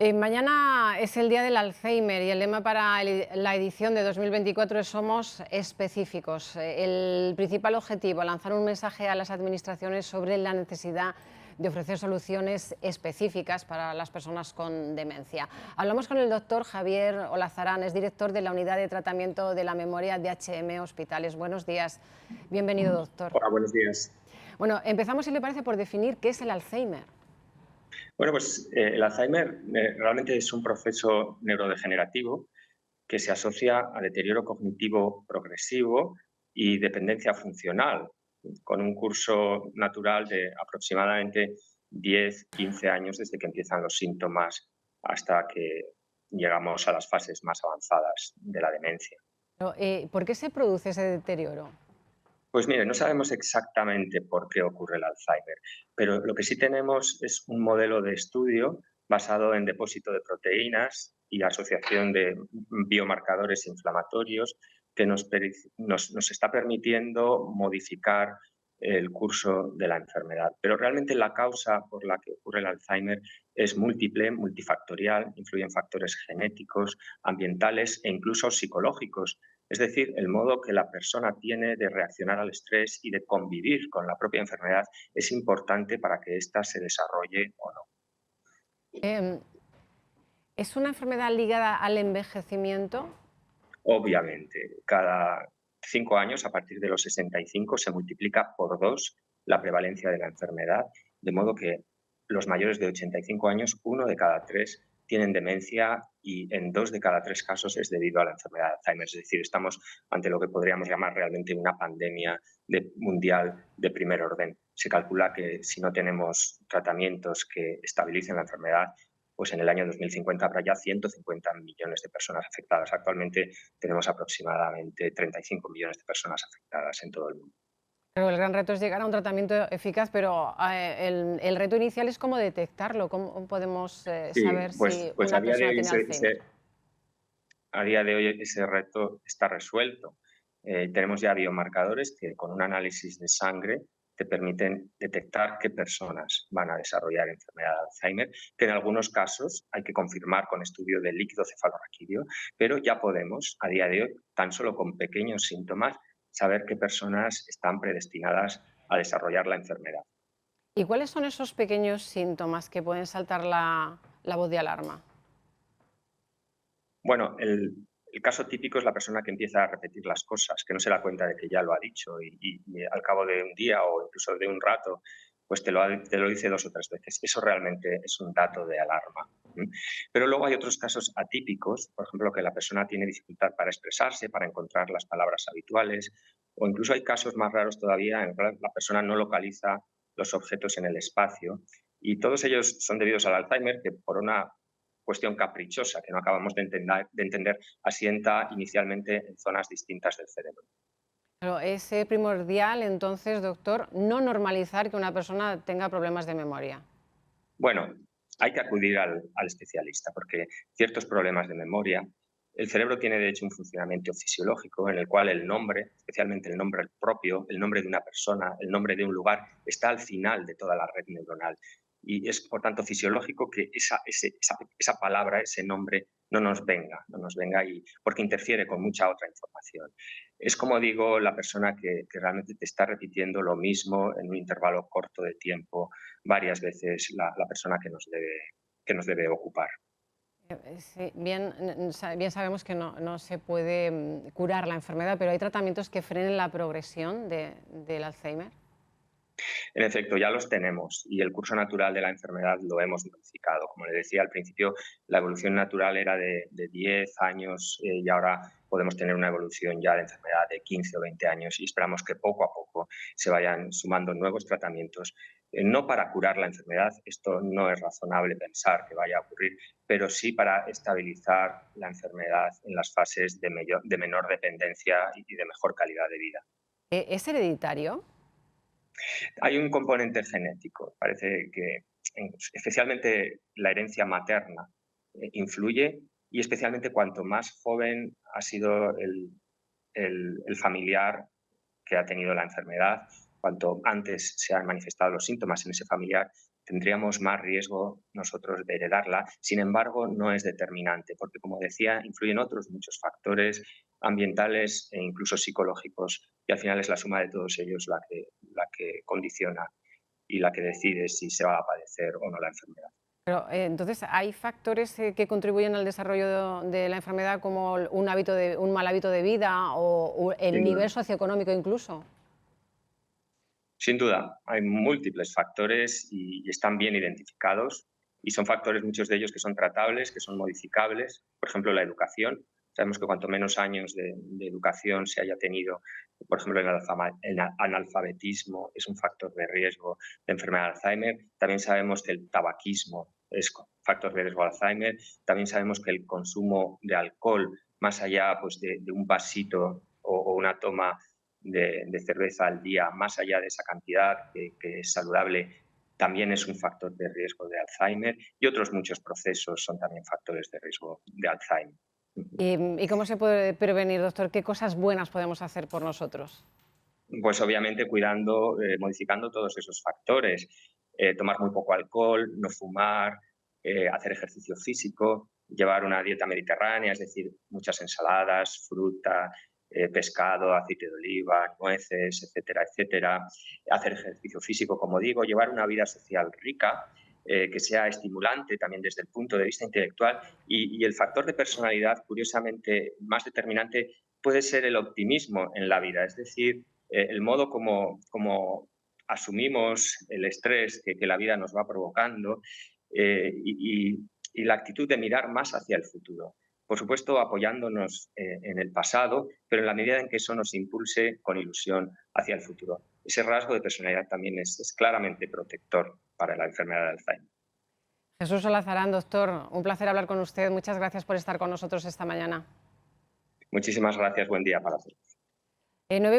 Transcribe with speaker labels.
Speaker 1: Mañana es el Día del Alzheimer y el lema para la edición de 2024 es Somos específicos. El principal objetivo, lanzar un mensaje a las administraciones sobre la necesidad de ofrecer soluciones específicas para las personas con demencia. Hablamos con el doctor Javier Olazarán, es director de la Unidad de Tratamiento de la Memoria de HM Hospitales. Buenos días, bienvenido, doctor.
Speaker 2: Hola, buenos días.
Speaker 1: Bueno, empezamos, si le parece, por definir qué es el Alzheimer.
Speaker 2: Bueno, pues el Alzheimer realmente es un proceso neurodegenerativo que se asocia a deterioro cognitivo progresivo y dependencia funcional, con un curso natural de aproximadamente 10-15 años desde que empiezan los síntomas hasta que llegamos a las fases más avanzadas de la demencia.
Speaker 1: Pero, ¿por qué se produce ese deterioro?
Speaker 2: Pues mire, no sabemos exactamente por qué ocurre el Alzheimer, pero lo que sí tenemos es un modelo de estudio basado en depósito de proteínas y asociación de biomarcadores inflamatorios que nos está permitiendo modificar el curso de la enfermedad. Pero realmente la causa por la que ocurre el Alzheimer es múltiple, multifactorial, influyen factores genéticos, ambientales e incluso psicológicos, es decir, el modo que la persona tiene de reaccionar al estrés y de convivir con la propia enfermedad es importante para que ésta se desarrolle o no.
Speaker 1: Em, ¿Es una enfermedad ligada al envejecimiento?
Speaker 2: Obviamente, cada 5 años, a partir de los 65, se multiplica por 2 la prevalencia de la enfermedad, de modo que los mayores de 85 años, 1 de cada 3 tienen demencia y en 2 de cada 3 casos es debido a la enfermedad de Alzheimer. Es decir, estamos ante lo que podríamos llamar realmente una pandemia mundial de primer orden. Se calcula que si no tenemos tratamientos que estabilicen la enfermedad, pues en el año 2050 habrá ya 150 millones de personas afectadas. Actualmente tenemos aproximadamente 35 millones de personas afectadas en todo el mundo.
Speaker 1: Pero el gran reto es llegar a un tratamiento eficaz, pero el reto inicial es cómo detectarlo, cómo podemos
Speaker 2: Sí,
Speaker 1: saber
Speaker 2: pues,
Speaker 1: si
Speaker 2: pues a
Speaker 1: una
Speaker 2: día de
Speaker 1: persona
Speaker 2: hoy
Speaker 1: tiene Alzheimer.
Speaker 2: ese reto está resuelto. Tenemos ya biomarcadores que con un análisis de sangre te permiten detectar qué personas van a desarrollar enfermedad de Alzheimer, que en algunos casos hay que confirmar con estudio de líquido cefalorraquídeo, pero ya podemos, a día de hoy, tan solo con pequeños síntomas, saber qué personas están predestinadas a desarrollar la enfermedad.
Speaker 1: ¿Y cuáles son esos pequeños síntomas que pueden saltar la voz de alarma?
Speaker 2: Bueno, el caso típico es la persona que empieza a repetir las cosas, que no se da cuenta de que ya lo ha dicho y al cabo de un día o incluso de un rato, pues te lo dice 2 o 3 veces. Eso realmente es un dato de alarma. ¿M? Pero luego hay otros casos atípicos, por ejemplo, que la persona tiene dificultad para expresarse, para encontrar las palabras habituales, o incluso hay casos más raros todavía en los que la persona no localiza los objetos en el espacio. Y todos ellos son debidos al Alzheimer, que por una cuestión caprichosa que no acabamos de entender, asienta inicialmente en zonas distintas del cerebro.
Speaker 1: Pero es primordial, entonces, doctor, no normalizar que una persona tenga problemas de memoria.
Speaker 2: Bueno, hay que acudir al especialista porque ciertos problemas de memoria, el cerebro tiene de hecho un funcionamiento fisiológico en el cual el nombre, especialmente el nombre propio, el nombre de una persona, el nombre de un lugar, está al final de toda la red neuronal. Y es por tanto fisiológico que esa palabra, ese nombre, no nos venga porque interfiere con mucha otra información. Es como digo, la persona que realmente te está repitiendo lo mismo en un intervalo corto de tiempo varias veces la persona que nos debe ocupar.
Speaker 1: Sí, bien sabemos que no se puede curar la enfermedad, pero hay tratamientos que frenen la progresión del Alzheimer.
Speaker 2: En efecto, ya los tenemos y el curso natural de la enfermedad lo hemos modificado. Como le decía al principio, la evolución natural era de 10 años y ahora podemos tener una evolución ya de enfermedad de 15 o 20 años y esperamos que poco a poco se vayan sumando nuevos tratamientos, no para curar la enfermedad, esto no es razonable pensar que vaya a ocurrir, pero sí para estabilizar la enfermedad en las fases de menor dependencia y de mejor calidad de vida.
Speaker 1: ¿Es hereditario?
Speaker 2: Hay un componente genético, parece que especialmente la herencia materna influye y especialmente cuanto más joven ha sido el familiar que ha tenido la enfermedad, cuanto antes se han manifestado los síntomas en ese familiar, tendríamos más riesgo nosotros de heredarla. Sin embargo, no es determinante, porque como decía, influyen otros muchos factores ambientales e incluso psicológicos, y al final es la suma de todos ellos la que condiciona y la que decide si se va a padecer o no la enfermedad.
Speaker 1: Pero, entonces, ¿hay factores que contribuyen al desarrollo de la enfermedad, como un mal hábito de vida o el
Speaker 2: Sin duda.
Speaker 1: nivel socioeconómico incluso?
Speaker 2: Sin duda, hay múltiples factores y están bien identificados, y son factores, muchos de ellos, que son tratables, que son modificables. Por ejemplo, la educación. Sabemos que cuanto menos años de educación se haya tenido, por ejemplo, el analfabetismo es un factor de riesgo de enfermedad de Alzheimer. También sabemos que el tabaquismo es factor de riesgo de Alzheimer. También sabemos que el consumo de alcohol, más allá, pues, de un vasito o una toma de cerveza al día, más allá de esa cantidad que es saludable, también es un factor de riesgo de Alzheimer, y otros muchos procesos son también factores de riesgo de Alzheimer. Ujú.
Speaker 1: ¿Y cómo se puede prevenir, doctor? ¿Qué cosas buenas podemos hacer por nosotros?
Speaker 2: Pues obviamente cuidando, modificando todos esos factores, tomar muy poco alcohol, no fumar, hacer ejercicio físico, llevar una dieta mediterránea, es decir, muchas ensaladas, fruta, pescado, aceite de oliva, nueces, etcétera, etcétera. Hacer ejercicio físico, como digo, llevar una vida social rica, que sea estimulante también desde el punto de vista intelectual, y el factor de personalidad, curiosamente, más determinante puede ser el optimismo en la vida, es decir, el modo como asumimos el estrés que la vida nos va provocando, y la actitud de mirar más hacia el futuro. Por supuesto, apoyándonos en el pasado, pero en la medida en que eso nos impulse con ilusión hacia el futuro. Ese rasgo de personalidad también es claramente protector para la enfermedad de Alzheimer.
Speaker 1: Jesús Olazarán, doctor, un placer hablar con usted. Muchas gracias por estar con nosotros esta mañana.
Speaker 2: Muchísimas gracias. Buen día para todos.
Speaker 1: 9